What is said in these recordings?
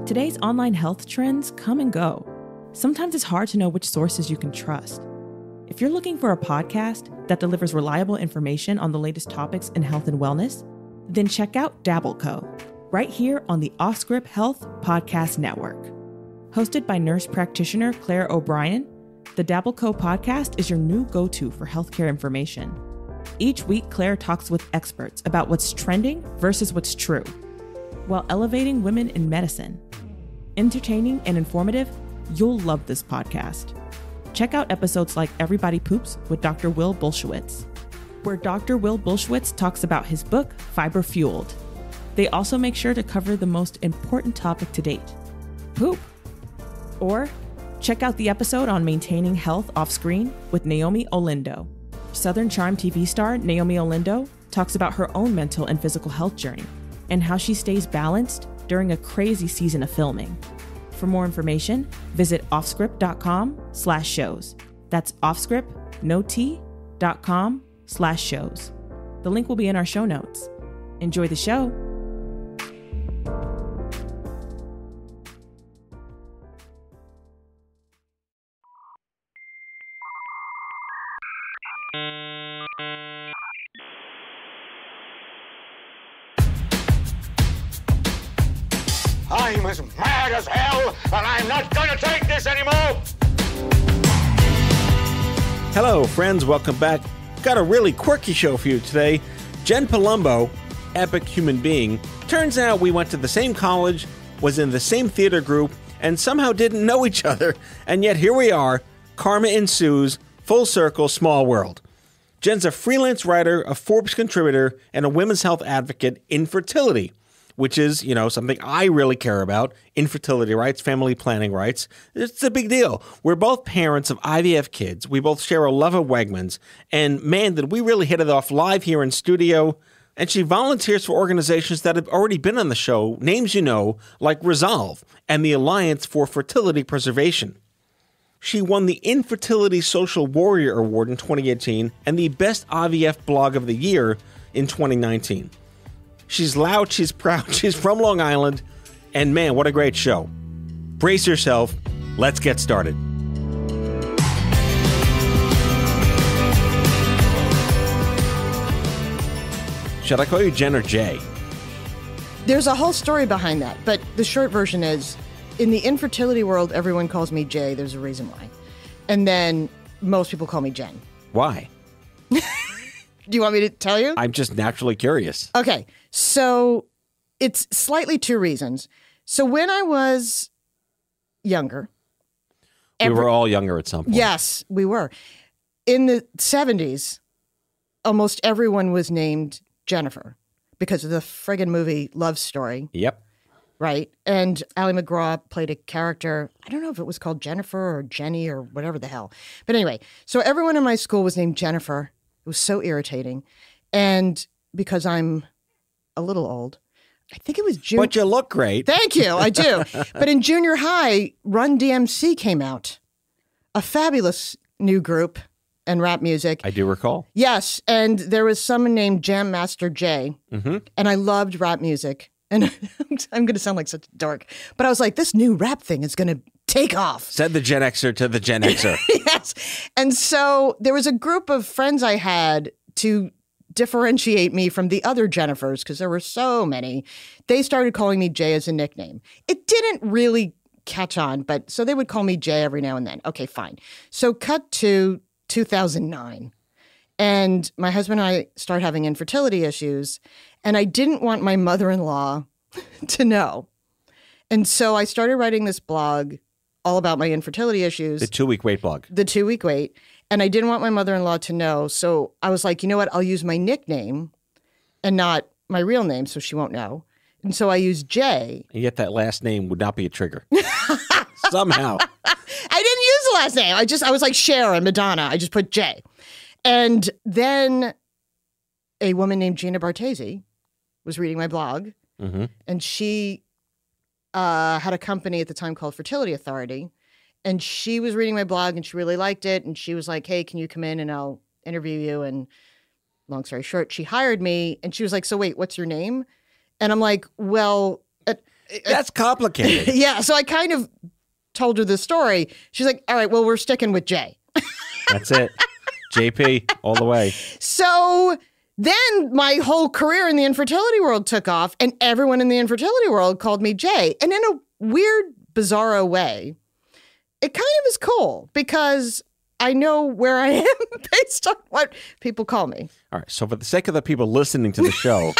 Today's online health trends come and go. Sometimes it's hard to know which sources you can trust. If you're looking for a podcast that delivers reliable information on the latest topics in health and wellness, then check out Dabbleco, right here on the OffScrip Health Podcast Network. Hosted by nurse practitioner Claire O'Brien, the Dabbleco podcast is your new go-to for healthcare information. Each week, Claire talks with experts about what's trending versus what's true, while elevating women in medicine. Entertaining and informative, you'll love this podcast. Check out episodes like Everybody Poops with Dr. Will Bulshewitz, where Dr. Will Bulshewitz talks about his book, Fiber Fueled. They also make sure to cover the most important topic to date, poop. Or check out the episode on maintaining health off screen with Naomi Olindo. Southern Charm TV star Naomi Olindo talks about her own mental and physical health journey and how she stays balanced during a crazy season of filming. For more information, visit offscrip.com/shows. That's offscrip, no T.com/shows. The link will be in our show notes. Enjoy the show. I'm as mad as hell, and I'm not going to take this anymore! Hello, friends. Welcome back. Got a really quirky show for you today. Jen Palumbo, epic human being. Turns out we went to the same college, was in the same theater group, and somehow didn't know each other. And yet here we are. Karma ensues. Full circle, small world. Jen's a freelance writer, a Forbes contributor, and a women's health advocate in fertility, which is, something I really care about. Infertility rights, family planning rights. It's a big deal. We're both parents of IVF kids. We both share a love of Wegmans. And man, did we really hit it off live here in studio. And she volunteers for organizations that have already been on the show, names you know, like Resolve and the Alliance for Fertility Preservation. She won the Infertility Social Warrior Award in 2018 and the Best IVF Blog of the Year in 2019. She's loud, she's proud, she's from Long Island, and man, what a great show. Brace yourself, let's get started. Should I call you Jen or Jay? There's a whole story behind that, but the short version is, in the infertility world, everyone calls me Jay. There's a reason why. And then most people call me Jen. Why? Do you want me to tell you? I'm just naturally curious. Okay, so it's slightly two reasons. So when I was younger... We were all younger at some point. Yes, we were. In the 70s, almost everyone was named Jennifer because of the friggin' movie Love Story. Yep. Right? And Ally McGraw played a character, I don't know if it was called Jennifer or Jenny or whatever the hell. But anyway, so everyone in my school was named Jennifer. It was so irritating. And because I'm a little old, I think it was June. But you look great. Thank you. I do. But in junior high, Run DMC came out. A fabulous new group and rap music. I do recall. Yes. And there was someone named Jam Master Jay. Mm-hmm. And I loved rap music. And I'm going to sound like such a dork. But I was like, this new rap thing is going to take off. Said the Gen Xer to the Gen Xer. Yes. And so there was a group of friends I had to differentiate me from the other Jennifers, because there were so many. They started calling me Jay as a nickname. It didn't really catch on, but so they would call me Jay every now and then. Okay, fine. So cut to 2009. And my husband and I started having infertility issues, and I didn't want my mother-in-law to know. And so I started writing this blog all about my infertility issues. The 2-week wait blog. The 2-week wait. And I didn't want my mother-in-law to know. So I was like, you know what? I'll use my nickname and not my real name so she won't know. And so I used Jay. And yet that last name would not be a trigger. Somehow. I didn't use the last name. I was like Cher and Madonna. I just put Jay. And then a woman named Gina Bartesi was reading my blog. Mm-hmm. And she had a company at the time called Fertility Authority. And she was reading my blog and she really liked it. And she was like, hey, can you come in and I'll interview you? And long story short, she hired me. And she was like, so wait, what's your name? And I'm like, well, That's complicated. Yeah, so I kind of told her the story. She's like, all right, well, we're sticking with J. That's it. JP, all the way. So then my whole career in the infertility world took off, and everyone in the infertility world called me J. And in a weird, bizarro way, it kind of is cool because I know where I am based on what people call me. All right. So for the sake of the people listening to the show,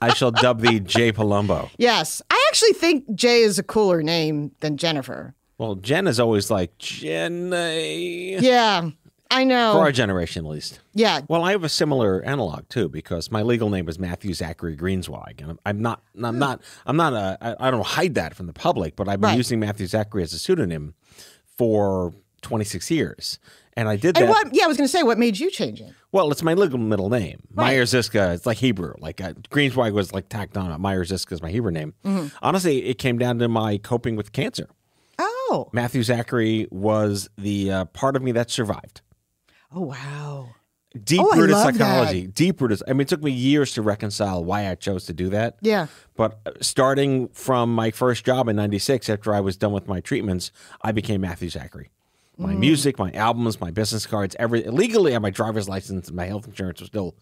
I shall dub thee J. Palumbo. Yes. I actually think J is a cooler name than Jennifer. Well, Jen is always like, Jenny. Yeah, I know. For our generation, at least. Yeah. Well, I have a similar analog, too, because my legal name is Matthew Zachary Greenswag. And I don't hide that from the public, but I've been using Matthew Zachary as a pseudonym for 26 years. And I did that. And I was going to say, what made you change it? Well, it's my legal middle name. Right. Meyer-Ziska, it's like Hebrew. Like Greenswag was like tacked on. Meyer-Ziska is my Hebrew name. Mm-hmm. Honestly, it came down to my coping with cancer. Oh. Matthew Zachary was the part of me that survived. Oh, wow. Deep-rooted psychology. Deep-rooted. I mean, it took me years to reconcile why I chose to do that. Yeah. But starting from my first job in 96, after I was done with my treatments, I became Matthew Zachary. My music, my albums, my business cards, legally, I had my driver's license and my health insurance was still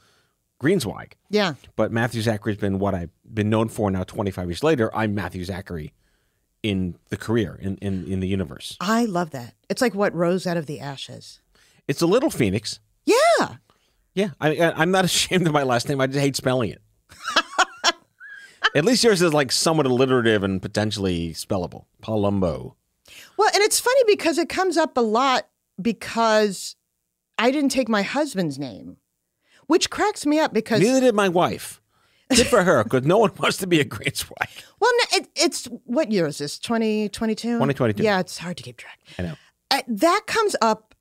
Greenswag. Yeah. But Matthew Zachary's been what I've been known for now 25 years later. I'm Matthew Zachary in the career, in the universe. I love that. It's like what rose out of the ashes. It's a little phoenix. Yeah. Yeah. I'm not ashamed of my last name. I just hate spelling it. At least yours is like somewhat alliterative and potentially spellable. Palumbo. Well, and it's funny because it comes up a lot because I didn't take my husband's name, which cracks me up because... Neither did my wife. Good for her, because no one wants to be a Greenswag. Well, no, it's... What year is this? 2022? 2022. Yeah, it's hard to keep track. I know. That comes up...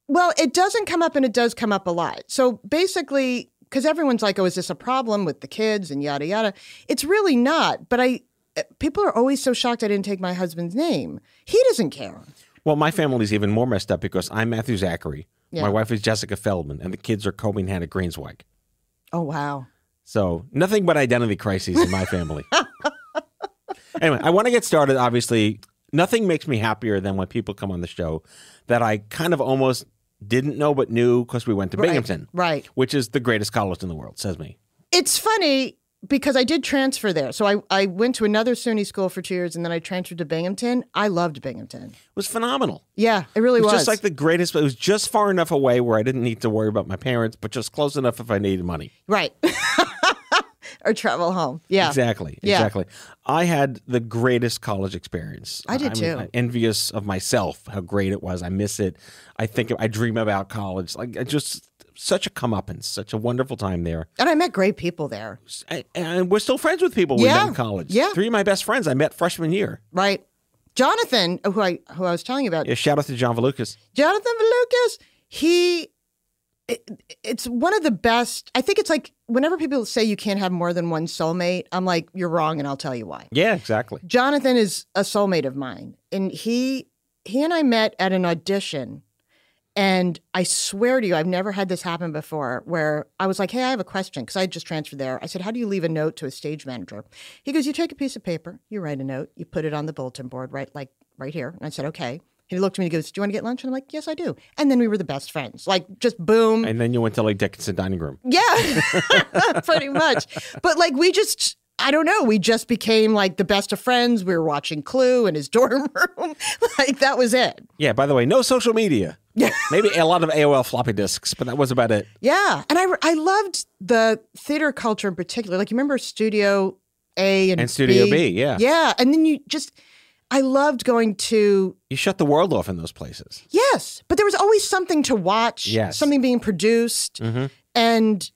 Well, it doesn't come up and it does come up a lot. So basically, because everyone's like, oh, is this a problem with the kids and yada, yada. It's really not, but people are always so shocked I didn't take my husband's name. He doesn't care. Well, my family's even more messed up because I'm Matthew Zachary. Yeah. My wife is Jessica Feldman, and the kids are Kobe and Hannah Greenswag. Oh, wow. So nothing but identity crises in my family. Anyway, I want to get started. Obviously, nothing makes me happier than when people come on the show that I kind of almost didn't know but knew because we went to Binghamton. Right. Which is the greatest college in the world, says me. It's funny because I did transfer there. So I went to another SUNY school for 2 years and then I transferred to Binghamton. I loved Binghamton. It was phenomenal. Yeah, it really was. Just like the greatest. It was just far enough away where I didn't need to worry about my parents, but just close enough if I needed money. Right. Or travel home. Yeah. Exactly. Yeah. Exactly. I had the greatest college experience. I did too. I'm envious of myself, how great it was. I miss it. I dream about college. Like, just such a comeuppance, such a wonderful time there. And I met great people there. And we're still friends with people we met in college. Yeah. 3 of my best friends I met freshman year. Right. Jonathan, who I was telling you about. Yeah, shout out to John Valukas. Jonathan Valukas, it's one of the best. I think it's like whenever people say you can't have more than one soulmate, I'm like, you're wrong, and I'll tell you why. Yeah, exactly. Jonathan is a soulmate of mine, and he and I met at an audition, and I swear to you, I've never had this happen before, where I was like, hey, I have a question, because I had just transferred there. I said, how do you leave a note to a stage manager? He goes, you take a piece of paper, you write a note, you put it on the bulletin board, right here. And I said, okay. And he looked at me and he goes, do you want to get lunch? And I'm like, yes, I do. And then we were the best friends. Like, just boom. And then you went to like Dickinson dining room. Yeah, pretty much. But like, I don't know. We just became like the best of friends. We were watching Clue in his dorm room. Like, that was it. Yeah, by the way, no social media. Yeah. Maybe a lot of AOL floppy disks, but that was about it. Yeah. And I loved the theater culture in particular. Like, you remember Studio A and Studio B, yeah. Yeah. And then I loved going to... You shut the world off in those places. Yes. But there was always something to watch. Yes. Something being produced. Mm-hmm. And,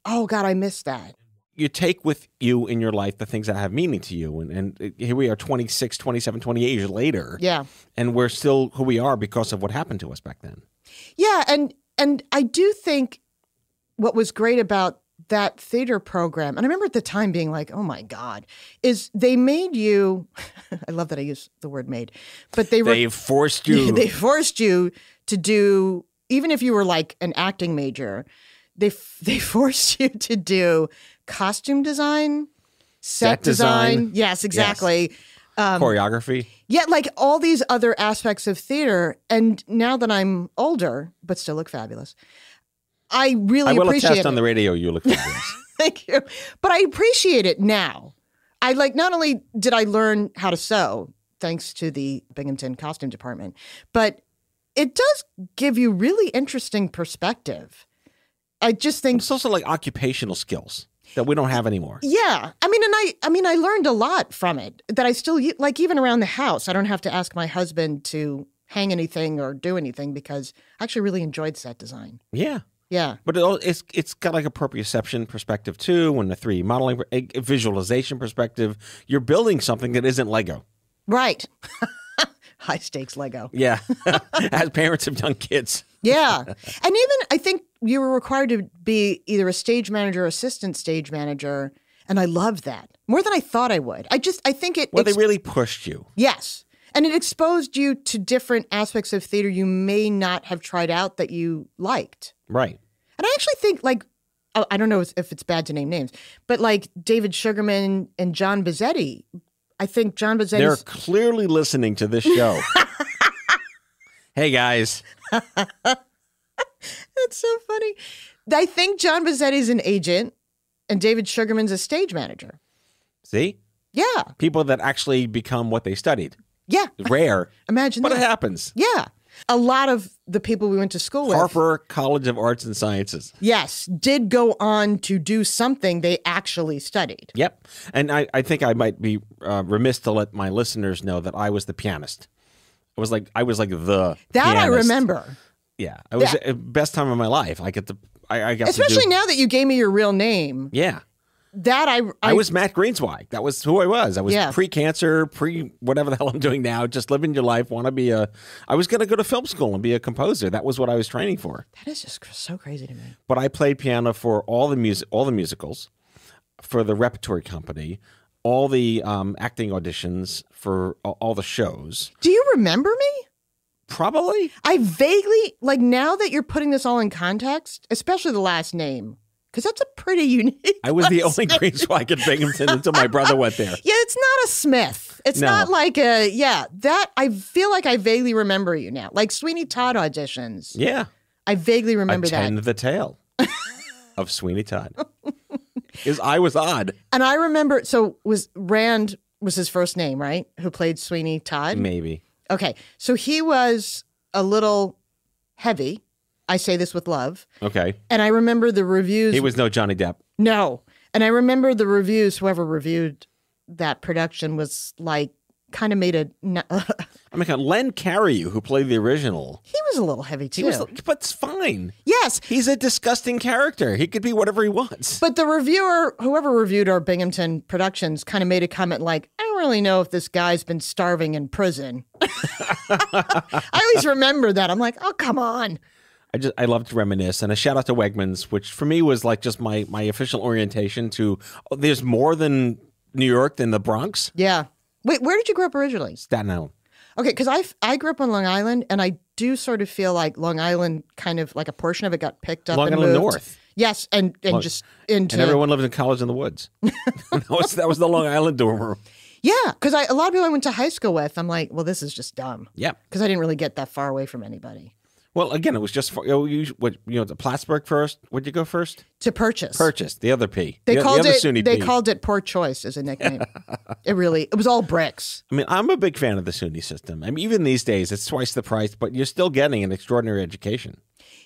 oh, God, I missed that. You take with you in your life the things that have meaning to you. And here we are 26, 27, 28 years later. Yeah. And we're still who we are because of what happened to us back then. Yeah. And I do think what was great about that theater program, and I remember at the time being like, oh my God, is they made you, I love that I use the word made, but they forced you. They forced you to do, even if you were like an acting major, they forced you to do costume design set design. Yes, exactly. Choreography. Yeah, like all these other aspects of theater. And now that I'm older, but still look fabulous, I really appreciate it. I will attest on the radio you look fabulous. Thank you. But I appreciate it now. I not only did I learn how to sew, thanks to the Binghamton costume department, but it does give you really interesting perspective. I just think it's also like occupational skills that we don't have anymore. Yeah. I mean, I learned a lot from it that I still like, even around the house. I don't have to ask my husband to hang anything or do anything because I actually really enjoyed set design. Yeah. Yeah. But it's got like a proprioception perspective too, and a 3D modeling, a visualization perspective. You're building something that isn't Lego. Right. High stakes Lego. Yeah. As parents of young kids. Yeah. And even I think you were required to be either a stage manager or assistant stage manager. And I loved that more than I thought I would. I think it. Well, they really pushed you. Yes. And it exposed you to different aspects of theater you may not have tried out that you liked. Right. And I actually think, like, I don't know if it's bad to name names, but like David Sugarman and John Bizzetti, I think John Bizzetti. They're clearly listening to this show. Hey, guys. That's so funny. I think John Bizzetti's an agent and David Sugarman's a stage manager. See? Yeah. People that actually become what they studied. Yeah. Rare. Imagine that. But that. it happens. Yeah. A lot of the people we went to school with. Harper College of Arts and Sciences. Yes. Did go on to do something they actually studied. Yep. And I think I might be remiss to let my listeners know that I was the pianist. I was like the That pianist. I remember. Yeah. It was the best time of my life. I got Especially now that you gave me your real name. Yeah. That I was Matt Greenswag. That was who I was. I was pre-cancer, whatever the hell I'm doing now, just living your life. I was going to go to film school and be a composer. That was what I was training for. That is just so crazy to me. But I played piano for all the musicals, for the repertory company, all the acting auditions, for all the shows. Do you remember me? Probably. I vaguely, like, now that you're putting this all in context, especially the last name, because that's a pretty unique. I was the only Greenswag at Binghamton until my brother went there. Yeah, it's not a Smith. It's not like that I feel like I vaguely remember you now. Like Sweeney Todd auditions. Yeah. I vaguely remember that. Attend the tale of Sweeney Todd. I was odd. And I remember, Rand was his first name, right? Who played Sweeney Todd? Maybe. Okay. So he was a little heavy. I say this with love. Okay. And I remember the reviews. He was no Johnny Depp. No. And I remember the reviews, whoever reviewed that production was like, kind of made a... I mean, Len Cariou, who played the original. He was a little heavy, too. But it's fine. Yes. He's a disgusting character. He could be whatever he wants. But the reviewer, whoever reviewed our Binghamton productions, kind of made a comment like, I don't really know if this guy's been starving in prison. I always remember that. I'm like, oh, come on. I love to reminisce, and a shout out to Wegmans, which for me was like just my official orientation to there's more than New York than the Bronx. Yeah. Wait, where did you grow up originally? Staten Island. Okay, because I grew up on Long Island, and I do sort of feel like Long Island, kind of like a portion of it got picked up and Island moved. North. Yes, and just into... And everyone lived in college in the woods. that was the Long Island dorm room. Yeah, because a lot of people I went to high school with, I'm like, well, this is just dumb. Yeah. Because I didn't really get that far away from anybody. Well, again, it was just the Plattsburgh first. Where'd you go first? To Purchase. Purchase, the other P. They called They called it Poor Choice as a nickname. It was all bricks. I mean, I'm a big fan of the SUNY system. I mean, even these days, it's twice the price, but you're still getting an extraordinary education.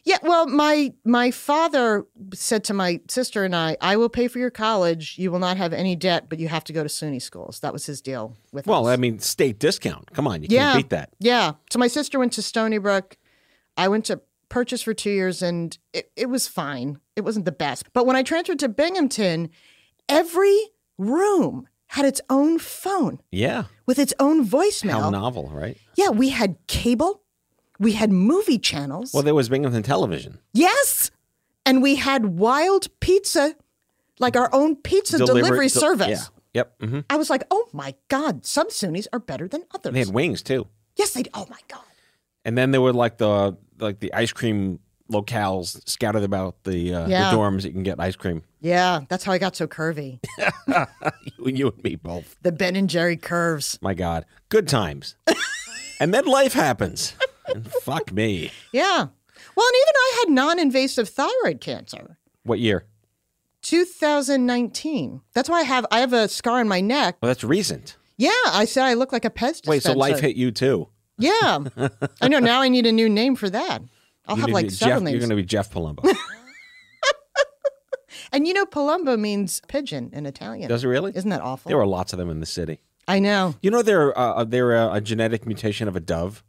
Yeah, well, my father said to my sister and I will pay for your college. You will not have any debt, but you have to go to SUNY schools. That was his deal with us. Well, I mean, state discount. Come on, you can't beat that. Yeah. So my sister went to Stony Brook. I went to Purchase for 2 years, and it was fine. It wasn't the best. But when I transferred to Binghamton, every room had its own phone. Yeah. With its own voicemail. How novel, right? Yeah, we had cable. We had movie channels. Well, there was Binghamton Television. Yes. And we had Wild Pizza, like our own pizza delivery service. Yeah. Yep. Mm-hmm. I was like, oh, my God, some SUNYs are better than others. They had wings, too. Yes, they did. Oh, my God. And then there were like the ice cream locales scattered about the dorms that you can get ice cream. Yeah, that's how I got so curvy. You and me both. The Ben and Jerry curves. My God. Good times. And then life happens. And fuck me. Yeah. Well, and even I had non-invasive thyroid cancer. What year? 2019. That's why I have a scar on my neck. Well, that's recent. Yeah, I said I look like a pest dispenser. Wait, so life hit you too? Yeah. I know. Now I need a new name for that. I'll have like several names. You're going to be Jeff Palumbo. And you know, Palumbo means pigeon in Italian. Does it really? Isn't that awful? There were lots of them in the city. I know. You know they're a genetic mutation of a dove?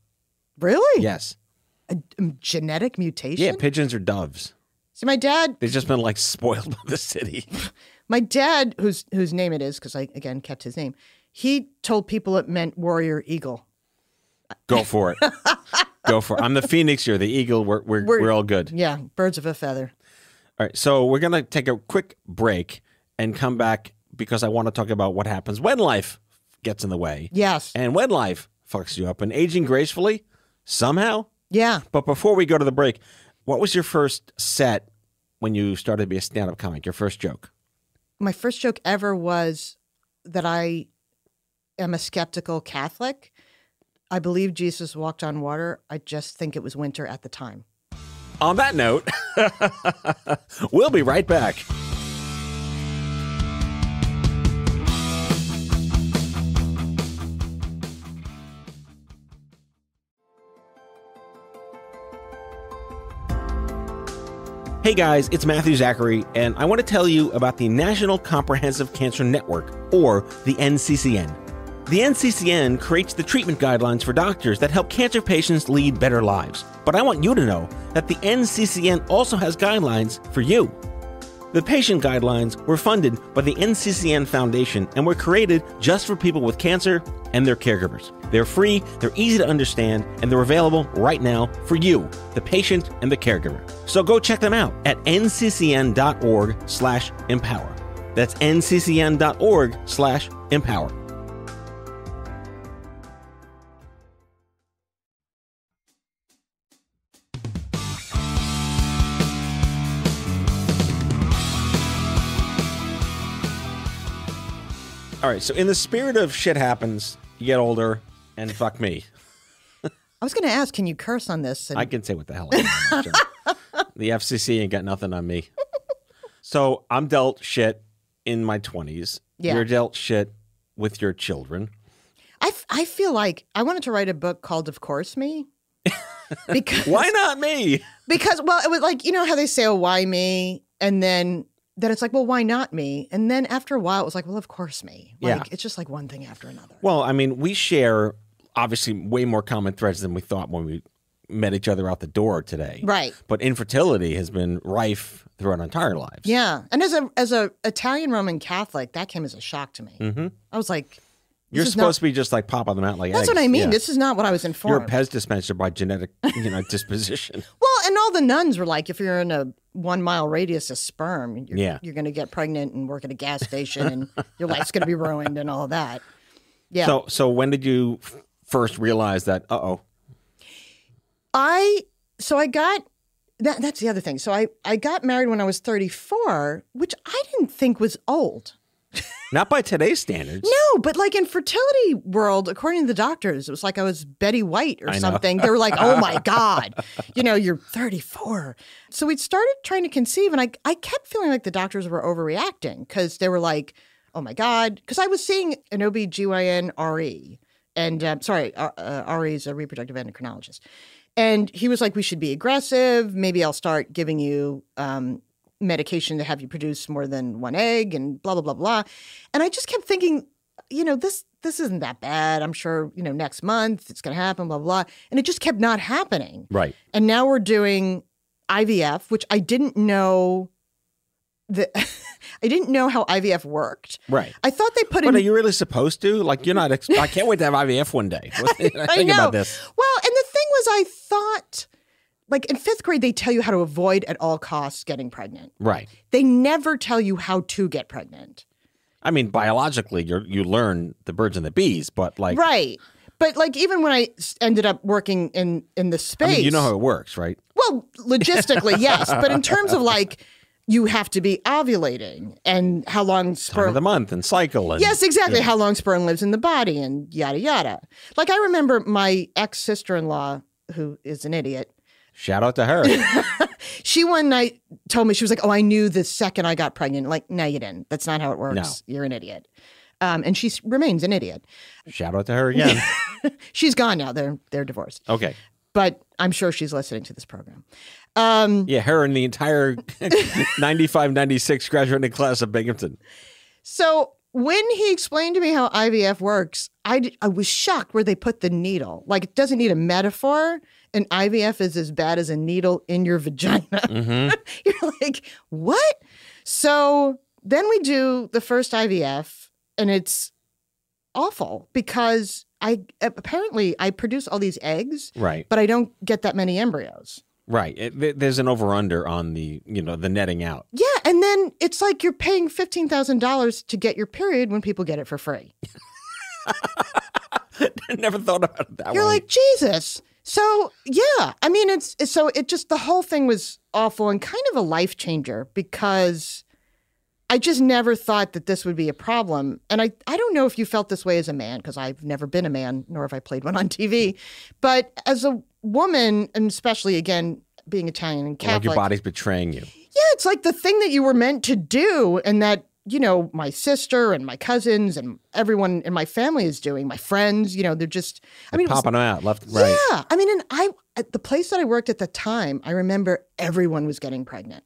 Really? Yes. A genetic mutation? Yeah, pigeons are doves. See, my dad... They've just been like spoiled by the city. My dad, whose name it is, because I, again, kept his name, he told people it meant warrior eagle. Go for it. Go for it. I'm the phoenix, you're the eagle. We're all good. Yeah, birds of a feather. All right, so we're going to take a quick break and come back because I want to talk about what happens when life gets in the way. Yes. And when life fucks you up and aging gracefully, somehow. Yeah. But before we go to the break, what was your first set when you started to be a stand-up comic, your first joke? My first joke ever was that I am a skeptical Catholic. I believe Jesus walked on water. I just think it was winter at the time. On that note, we'll be right back. Hey guys, it's Matthew Zachary, and I want to tell you about the National Comprehensive Cancer Network, or the NCCN. The NCCN creates the treatment guidelines for doctors that help cancer patients lead better lives. But I want you to know that the NCCN also has guidelines for you. The patient guidelines were funded by the NCCN Foundation and were created just for people with cancer and their caregivers. They're free, they're easy to understand, and they're available right now for you, the patient and the caregiver. So go check them out at nccn.org/empower. That's nccn.org/empower. All right, so in the spirit of shit happens, you get older, and fuck me. I was going to ask, can you curse on this? I can say what the hell I want. The FCC ain't got nothing on me. So I'm dealt shit in my 20s. Yeah. You're dealt shit with your children. I feel like I wanted to write a book called Of Course Me. Because Why not me? Because, well, it was like, you know how they say, oh, why me? And then it's like, well, why not me? And then after a while, it was like, well, of course me. Like, Yeah. It's just like one thing after another. Well, I mean, we share obviously way more common threads than we thought when we met each other out the door today. Right. But infertility has been rife throughout our entire lives. Yeah. And as a Italian Roman Catholic, that came as a shock to me. Mm-hmm. I was like, You're supposed to be just like popping them out like that's eggs. what I mean. Yeah. This is not what I was You're informed. a Pez dispenser by genetic, disposition. Well, and all the nuns were like, if you're in a 1 mile radius of sperm, you're going to get pregnant and work at a gas station and your life's going to be ruined and all that. Yeah. So when did you first realize that, I got, that's the other thing. So I got married when I was 34, which I didn't think was old. Not by today's standards. No, but like in fertility world, according to the doctors, it was like I was Betty White or something. They were like, oh my God, you're 34. So we started trying to conceive, and I kept feeling like the doctors were overreacting because they were like, oh my God, because I was seeing an OB-GYN RE, and RE is a reproductive endocrinologist. And he was like, we should be aggressive. Maybe I'll start giving you medication to have you produce more than one egg and blah, blah, blah, blah. And I just kept thinking, this isn't that bad. I'm sure, next month it's going to happen, blah, blah. And it just kept not happening. Right. And now we're doing IVF, which I didn't know I didn't know how IVF worked. Right. I thought they put But are you really supposed to? Like, you're not, I can't wait to have IVF one day. Think about this. Well, and the thing was, I thought, like in 5th grade, they tell you how to avoid at all costs getting pregnant. Right. They never tell you how to get pregnant. I mean, biologically, you learn the birds and the bees, but like. Right. But like even when I ended up working in the space. I mean, you know how it works, right? Well, Well, logistically, yes. But in terms of like, you have to be ovulating and how long Time sperm... of the month and cycle. And, Yes, exactly. How long sperm lives in the body and yada, yada. Like I remember my ex-sister-in-law, who is an idiot. Shout out to her. She one night told me, she was like, oh, I knew the second I got pregnant. Like, no, you didn't. That's not how it works. No. You're an idiot. And she remains an idiot. Shout out to her again. She's gone now. They're divorced. Okay. But I'm sure she's listening to this program. Yeah, her and the entire 95, 96 graduating class of Binghamton. So when he explained to me how IVF works, I was shocked where they put the needle. Like, it doesn't need a metaphor. And IVF is as bad as a needle in your vagina. Mm-hmm. You're like, what? So then we do the first IVF, and it's awful because I produce all these eggs, Right. but I don't get that many embryos. Right. There's an over-under on the netting out. Yeah, and then it's like you're paying $15,000 to get your period when people get it for free. Never thought about it that way. You're like, Jesus. So, yeah, I mean, the whole thing was awful and kind of a life changer because I just never thought that this would be a problem. And I don't know if you felt this way as a man, because I've never been a man, nor have I played one on TV. But as a woman, and especially, again, being Italian and Catholic. Like your body's betraying you. Yeah, it's like the thing that you were meant to do and that, my sister and my cousins and everyone in my family is doing, my friends, they're just, Popping them out left and right. Yeah. I mean, and at the place that I worked at the time, I remember everyone was getting pregnant.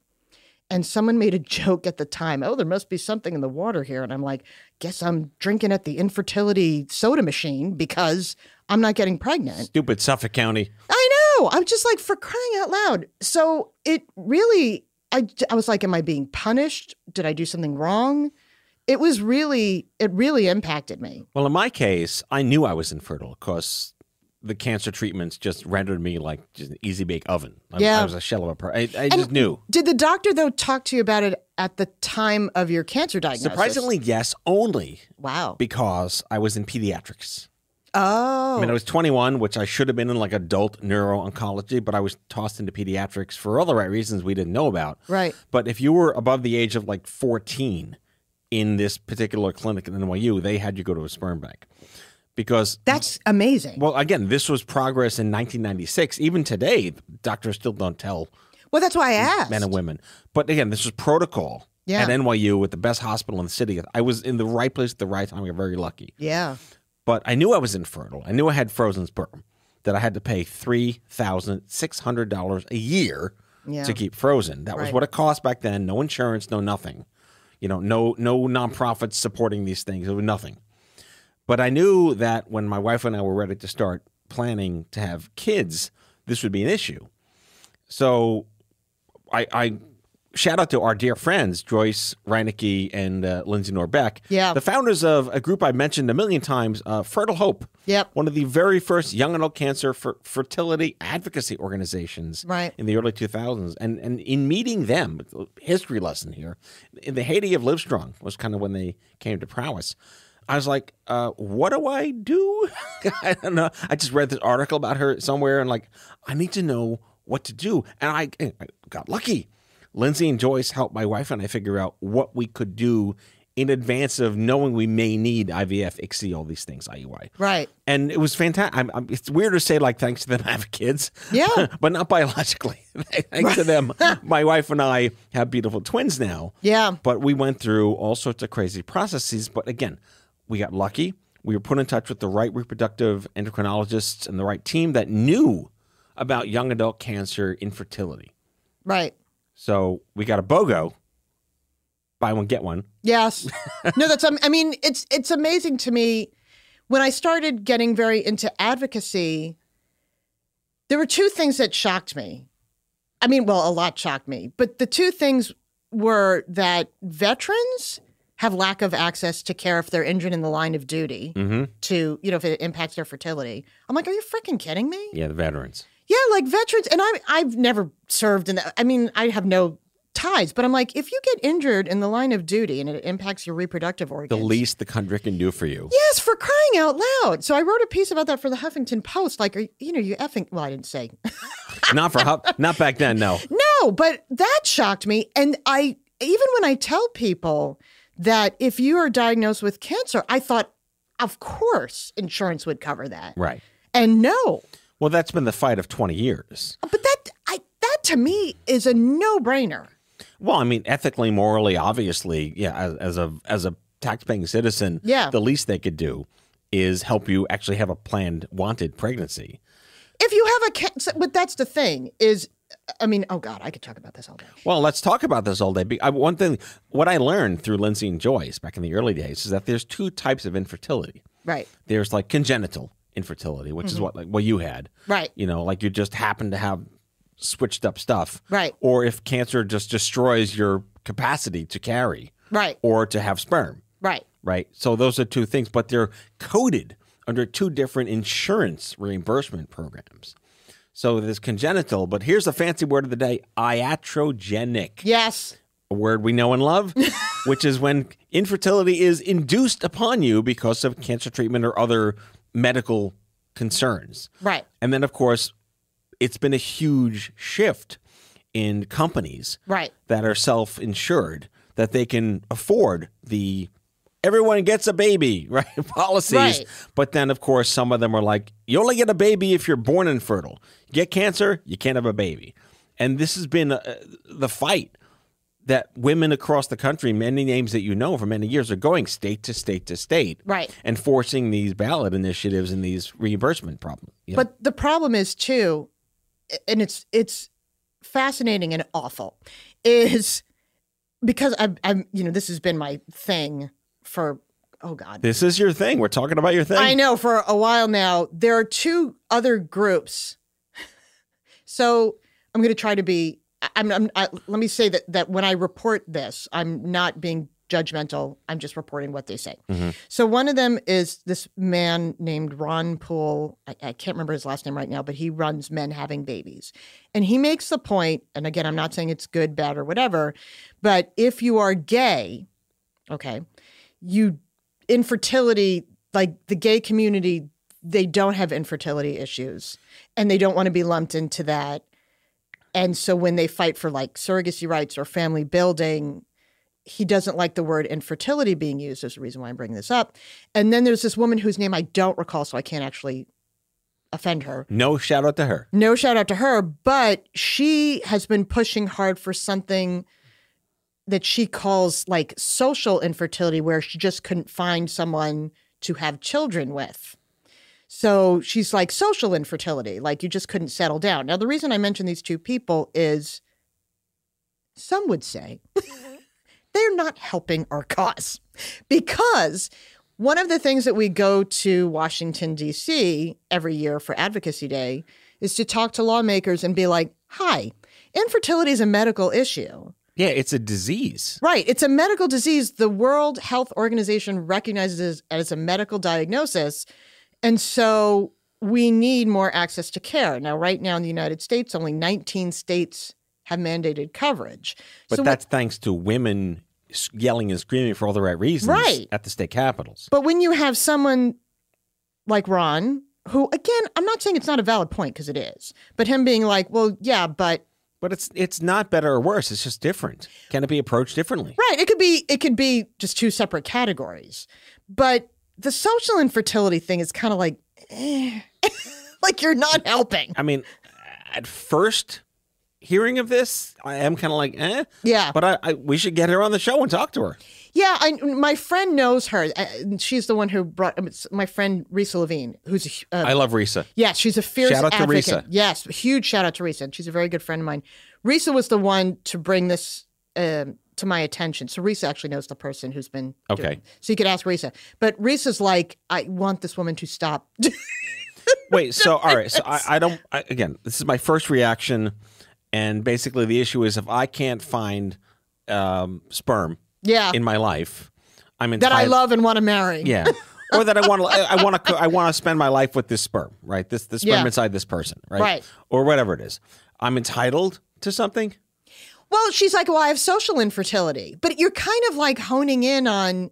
And someone made a joke at the time, oh, there must be something in the water here. And I'm like, guess I'm drinking at the infertility soda machine because I'm not getting pregnant. Stupid Suffolk County. I know. I'm just like, for crying out loud. So it really, I was like, am I being punished? Did I do something wrong? It really impacted me. Well, in my case, I knew I was infertile because the cancer treatments just rendered me like just an easy bake oven. I was a shell of a person. I just knew. Did the doctor, though, talk to you about it at the time of your cancer diagnosis? Surprisingly, yes, only. Wow. Because I was in pediatrics. Oh. I mean, I was 21, which I should have been in like adult neuro-oncology, but I was tossed into pediatrics for all the right reasons we didn't know about. Right. But if you were above the age of like 14 in this particular clinic at NYU, they had you go to a sperm bank. Because that's amazing. Well, again, this was progress in 1996. Even today, doctors still don't tell. Well, that's why I asked. Men and women. But again, this was protocol at NYU with the best hospital in the city. I was in the right place at the right time. I got very lucky. Yeah. But I knew I was infertile. I knew I had frozen sperm, that I had to pay $3,600 a year to keep frozen. That was what it cost back then. No insurance, no nothing. No nonprofits supporting these things. It was nothing. But I knew that when my wife and I were ready to start planning to have kids, this would be an issue. So I shout out to our dear friends, Joyce Reinecke and Lindsay Norbeck, the founders of a group I mentioned a million times, Fertile Hope, one of the very first young adult cancer fertility advocacy organizations in the early 2000s. And in meeting them, history lesson here, in the heyday of Livestrong was kind of when they came to prowess. I was like, what do I do? I don't know. I just read this article about her somewhere and like, I need to know what to do. And I got lucky. Lindsay and Joyce helped my wife and I figure out what we could do in advance of knowing we may need IVF, ICSI, all these things, IUI. Right. And it was fantastic. It's weird to say, like, thanks to them, I have kids. Yeah. But not biologically. Thanks to them, my wife and I have beautiful twins now. Yeah. But we went through all sorts of crazy processes. But again, we got lucky. We were put in touch with the right reproductive endocrinologists and the right team that knew about young adult cancer infertility. Right. So we got a BOGO. Buy one, get one. Yes. No, it's amazing to me. When I started getting very into advocacy, there were two things that shocked me. A lot shocked me. But the two things were that veterans have lack of access to care if they're injured in the line of duty to, if it impacts their fertility. I'm like, are you freaking kidding me? Yeah, the veterans. Yeah, like veterans. And I've never served in that. I have no ties, but I'm like, if you get injured in the line of duty and it impacts your reproductive organs. The least the country can do for you. Yes, for crying out loud. So I wrote a piece about that for the Huffington Post. Like, you effing, well, I didn't say. Not back then, no. No, but that shocked me. And even when I tell people that if you are diagnosed with cancer, I thought, of course, insurance would cover that. Right. And no. Well, that's been the fight of 20 years. But that to me is a no-brainer. Well, I mean, ethically, morally, obviously, yeah, as a tax-paying citizen, Yeah. the least they could do is help you actually have a planned, wanted pregnancy. If you have but that's the thing is, I mean, oh God, I could talk about this all day. Well, let's talk about this all day. One thing, what I learned through Lindsay and Joyce back in the early days is that there's two types of infertility. Right. There's like congenital infertility, which is what you had. Right. You know, like you just happen to have switched up stuff. Right. Or if cancer just destroys your capacity to carry. Right. Or to have sperm. Right. Right. So those are two things, but they're coded under two different insurance reimbursement programs. So there's congenital, but here's the fancy word of the day, iatrogenic. Yes. A word we know and love, which is when infertility is induced upon you because of cancer treatment or other medical concerns. Right. And then, of course, it's been a huge shift in companies that are self-insured, that they can afford the everyone gets a baby, right? Policies. Right. But then, of course, some of them are like, you only get a baby if you're born infertile. You get cancer, you can't have a baby. And this has been the fight that women across the country, many names that you know for many years, are going state to state to state. Right. And forcing these ballot initiatives and these reimbursement problems. But the problem is, too, and it's fascinating and awful, is because I'm this has been my thing for, oh God. This is your thing. We're talking about your thing. I know, for a while now. There are two other groups. So I'm going to try to be, let me say that when I report this, I'm not being judgmental. I'm just reporting what they say. Mm-hmm. So one of them is this man named Ron Poole. I can't remember his last name right now, but he runs Men Having Babies. And he makes the point, and again, I'm not saying it's good, bad, or whatever, but if you are gay, okay, infertility, like the gay community, they don't have infertility issues and they don't want to be lumped into that. And so when they fight for like surrogacy rights or family building, he doesn't like the word infertility being used. There's a reason why I'm bringing this up. And then there's this woman whose name I don't recall, so I can't actually offend her. No shout out to her. No shout out to her, but she has been pushing hard for something that she calls like social infertility, where she just couldn't find someone to have children with. So she's like social infertility, like you just couldn't settle down. Now, the reason I mention these two people is some would say they're not helping our cause, because one of the things that we go to Washington, D.C. every year for Advocacy Day is to talk to lawmakers and be like, hi, infertility is a medical issue. Yeah, it's a disease. Right. It's a medical disease. The World Health Organization recognizes it as a medical diagnosis. And so we need more access to care. Now, right now in the United States, only 19 states have mandated coverage. But so that's thanks to women yelling and screaming for all the right reasons at the state capitals. But when you have someone like Ron, who, again, I'm not saying it's not a valid point, because it is, but him being like, well, yeah, but it's not better or worse. It's just different. Can it be approached differently? Right. It could be just two separate categories. But the social infertility thing is kind of like, like you're not helping. I mean, at first hearing of this, I am kind of like, Yeah. But we should get her on the show and talk to her. Yeah, my friend knows her. She's the one who brought my friend Risa Levine, who's I love Risa. Yeah, she's a fierce shout out advocate. to Risa. Yes, huge shout out to Risa. And she's a very good friend of mine. Risa was the one to bring this to my attention. So Risa actually knows the person who's been doing it. So you could ask Risa. But Risa's like, I want this woman to stop. Wait, so all right. So again, this is my first reaction. And basically the issue is if I can't find sperm in my life, I'm entitled, that I love and want to marry. Yeah. Or that I want to spend my life with this sperm, right? This sperm inside this person, right? Right. Or whatever it is. I'm entitled to something. Well, she's like, well, I have social infertility. But you're kind of like honing in on,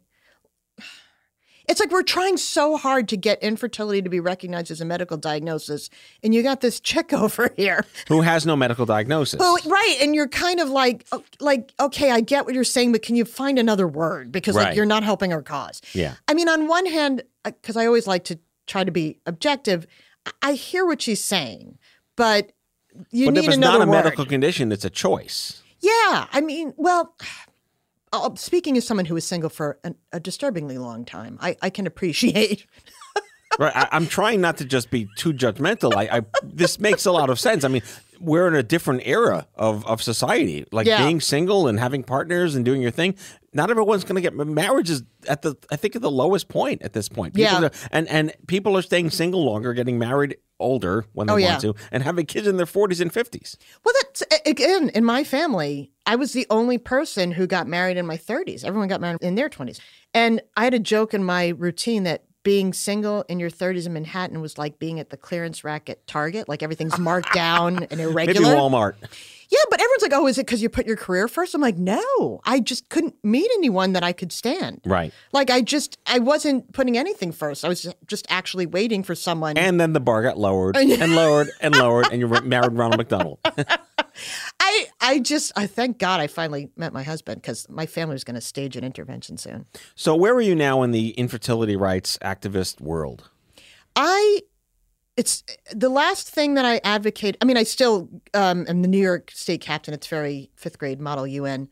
It's like we're trying so hard to get infertility to be recognized as a medical diagnosis, and you got this chick over here who has no medical diagnosis. Right, and you're kind of like, okay, I get what you're saying, but can you find another word? Because like you're not helping our cause. Yeah. I mean, on one hand, because I always like to try to be objective, I hear what she's saying, but you need another word. But if it's not a medical condition, it's a choice. Yeah, I mean, well, speaking as someone who was single for a disturbingly long time, I can appreciate. Right, I'm trying not to just be too judgmental. This makes a lot of sense. I mean, we're in a different era of society. Like being single and having partners and doing your thing. Not everyone's going to get marriage is at the lowest point at this point. And people are staying single longer, getting married older when they want to, and having kids in their 40s and 50s. Well, that's again in my family. I was the only person who got married in my 30s. Everyone got married in their 20s, and I had a joke in my routine that being single in your 30s in Manhattan was like being at the clearance rack at Target. Like everything's marked down and irregular. Maybe Walmart. Yeah, but everyone's like, oh, is it because you put your career first? I'm like, no, I just couldn't meet anyone that I could stand. Right. Like I wasn't putting anything first. I was just actually waiting for someone. And then the bar got lowered and lowered and lowered, and you married Ronald McDonald. I thank God I finally met my husband because my family was going to stage an intervention soon. So where are you now in the infertility rights activist world? It's the last thing that I advocate. I mean, I still am the New York State captain. It's very fifth grade model UN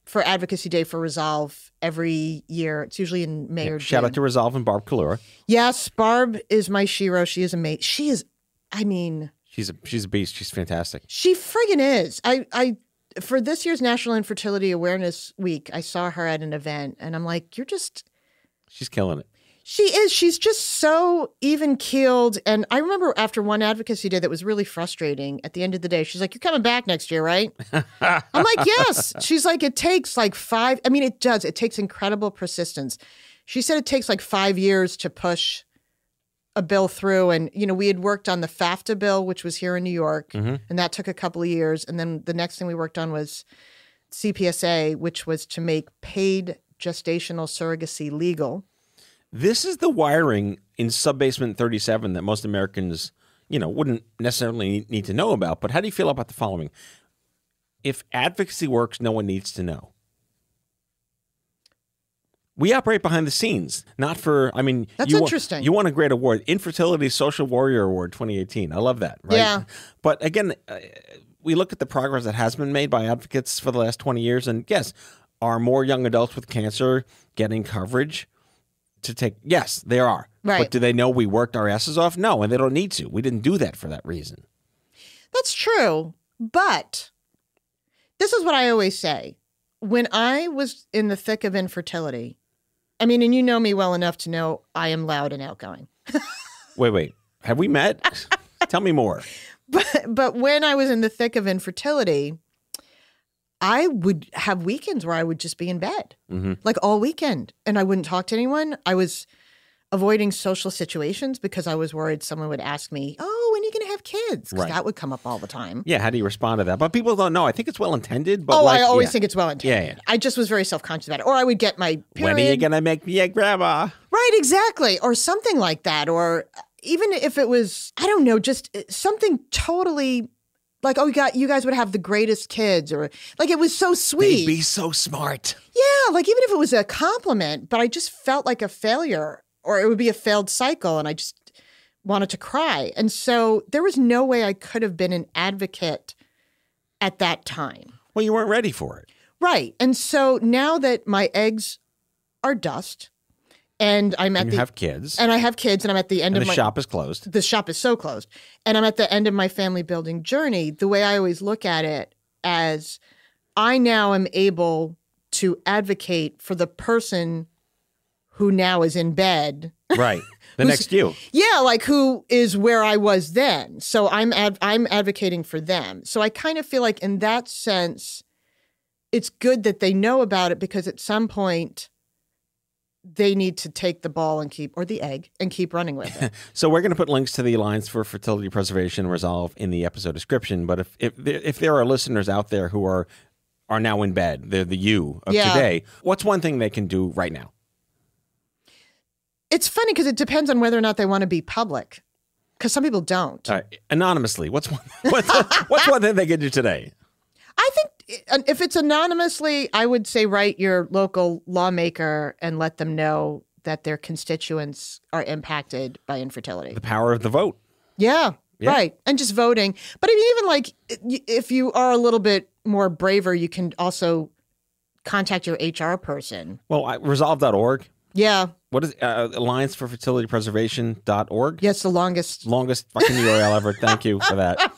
for Advocacy Day for Resolve every year. It's usually in May or June. Shout out to Resolve and Barb Kalura. Yes, Barb is my shero. She is amazing. She is, I mean... She's a beast. She's fantastic. She friggin' is. I for this year's National Infertility Awareness Week, I saw her at an event, and I'm like, you're just... She's killing it. She is. She's just so even-keeled. And I remember after one advocacy day that was really frustrating, at the end of the day, she's like, you're coming back next year, right? I'm like, yes. She's like, it takes like it does. It takes incredible persistence. She said it takes like 5 years to push a bill through. And, we had worked on the FAFTA bill, which was here in New York, and that took a couple of years. And then the next thing we worked on was CPSA, which was to make paid gestational surrogacy legal. This is the wiring in Subbasement 37 that most Americans, wouldn't necessarily need to know about. But how do you feel about the following? If advocacy works, no one needs to know. We operate behind the scenes, not for, That's interesting. You won a great award, Infertility Social Warrior Award 2018. I love that, right? Yeah. But again, we look at the progress that has been made by advocates for the last 20 years. And yes, are more young adults with cancer getting coverage to take? Yes, they are. Right. But do they know we worked our asses off? No, and they don't need to. We didn't do that for that reason. That's true. But this is what I always say. When I was in the thick of infertility, and you know me well enough to know I am loud and outgoing. Wait. Have we met? Tell me more. But when I was in the thick of infertility, I would have weekends where I would just be in bed, like all weekend, and I wouldn't talk to anyone. I was avoiding social situations because I was worried someone would ask me, oh, when are you going to have kids? Because that would come up all the time. Yeah, how do you respond to that? But people don't know. I think it's well-intended. But I always think it's well-intended. Yeah. I just was very self-conscious about it. Or I would get my period. When are you going to make me a grandma? Right, exactly. Or something like that. Or even if it was, I don't know, just something totally... like, oh, you guys would have the greatest kids, or like it was so sweet. They'd be so smart. Yeah, like even if it was a compliment, but I just felt like a failure, or it would be a failed cycle, and I just wanted to cry. And so there was no way I could have been an advocate at that time. Well, you weren't ready for it. Right. And so now that my eggs are dust, and I'm at you have kids. And I have kids, and I'm at the end of the shop is closed. The shop is so closed. And I'm at the end of my family building journey. The way I always look at it as I now am able to advocate for the person who now is in bed. Right. The next you. Yeah, like who is where I was then. So I'm advocating for them. So I kind of feel like in that sense, it's good that they know about it, because at some point they need to take the ball and keep running with it. So we're going to put links to the Alliance for Fertility Preservation Resolve in the episode description. But if there are listeners out there who are now in bed, they're the you of today, what's one thing they can do right now? It's funny because it depends on whether or not they want to be public. Because some people don't. All right. Anonymously, what's one thing they can do today? I think if it's anonymously, I would say write your local lawmaker and let them know that their constituents are impacted by infertility. The power of the vote. Yeah, right. And just voting. But I mean, even like if you are a little bit more braver, you can also contact your HR person. Well, resolve.org. Yeah. What is Alliance for Fertility Preservation.org? Yeah, it's the longest fucking URL ever. Thank you for that.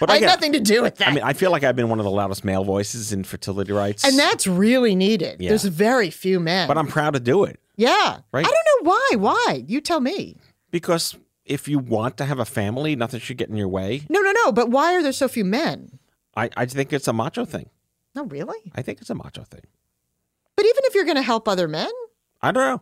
But I had nothing to do with that. I mean, I feel like I've been one of the loudest male voices in fertility rights. And that's really needed. Yeah. There's very few men. But I'm proud to do it. Yeah. Right? I don't know why. Why? You tell me. Because if you want to have a family, nothing should get in your way. No. But why are there so few men? I think it's a macho thing. No, really? I think it's a macho thing. But even if you're going to help other men? I don't know.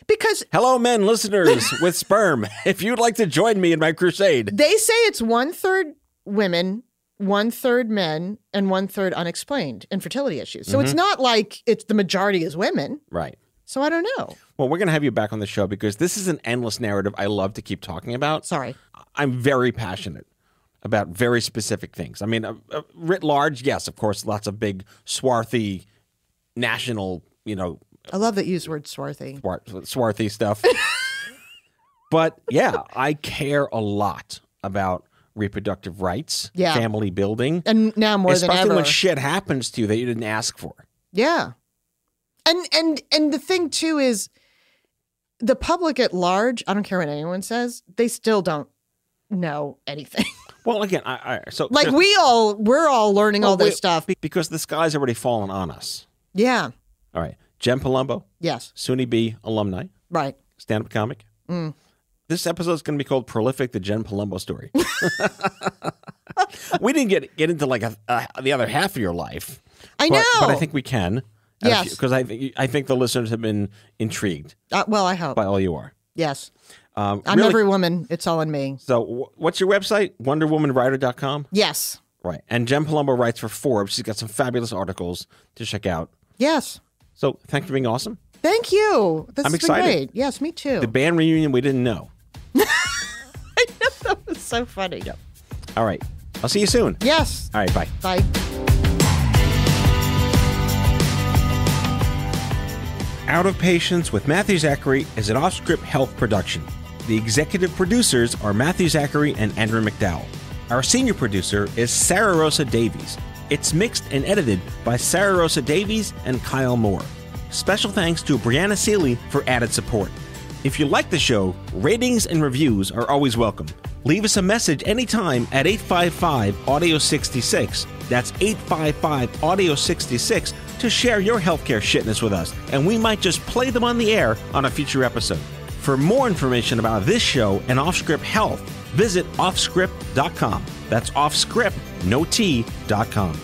Because hello, men listeners with sperm. If you'd like to join me in my crusade. They say it's 1/3 women, 1/3 men, and 1/3 unexplained infertility issues. So it's not like it's the majority is women. Right. So I don't know. Well, we're going to have you back on the show because this is an endless narrative I love to keep talking about. Sorry. I'm very passionate about very specific things. I mean, writ large, yes, of course, lots of big, swarthy, national, I love that you use the word swarthy. Swarthy stuff. But yeah, I care a lot about reproductive rights, family building. And now more than ever. Especially when shit happens to you that you didn't ask for. Yeah. And the thing too is the public at large, I don't care what anyone says, they still don't know anything. Well, again, like we're all learning all this stuff. Because the sky's already fallen on us. Yeah. All right. Jen Palumbo. Yes. SUNY B alumni. Right. Stand-up comic. This episode is going to be called Prolific, the Jen Palumbo Story. We didn't get into like the other half of your life. I know. But I think we can. Yes. Because I think the listeners have been intrigued. Well, I hope. By all you are. Yes. I'm really, every woman. It's all in me. So what's your website? WonderWomanWriter.com? Yes. Right. And Jen Palumbo writes for Forbes. She's got some fabulous articles to check out. Yes. So thanks for being awesome. Thank you. I'm excited. Great. Yes, me too. The band reunion we didn't know. I know, that was so funny. Yep. All right. I'll see you soon. Yes. All right. Bye. Bye. Out of Patience with Matthew Zachary is an OffScrip health production. The executive producers are Matthew Zachary and Andrew McDowell. Our senior producer is Sarah Rosa Davies. It's mixed and edited by Sarah Rosa Davies and Kyle Moore. Special thanks to Brianna Seeley for added support. If you like the show, ratings and reviews are always welcome. Leave us a message anytime at 855-AUDIO-66. That's 855-AUDIO-66 to share your healthcare shitness with us, and we might just play them on the air on a future episode. For more information about this show and OffScrip Health, visit offscrip.com. That's offscrip, no T.com.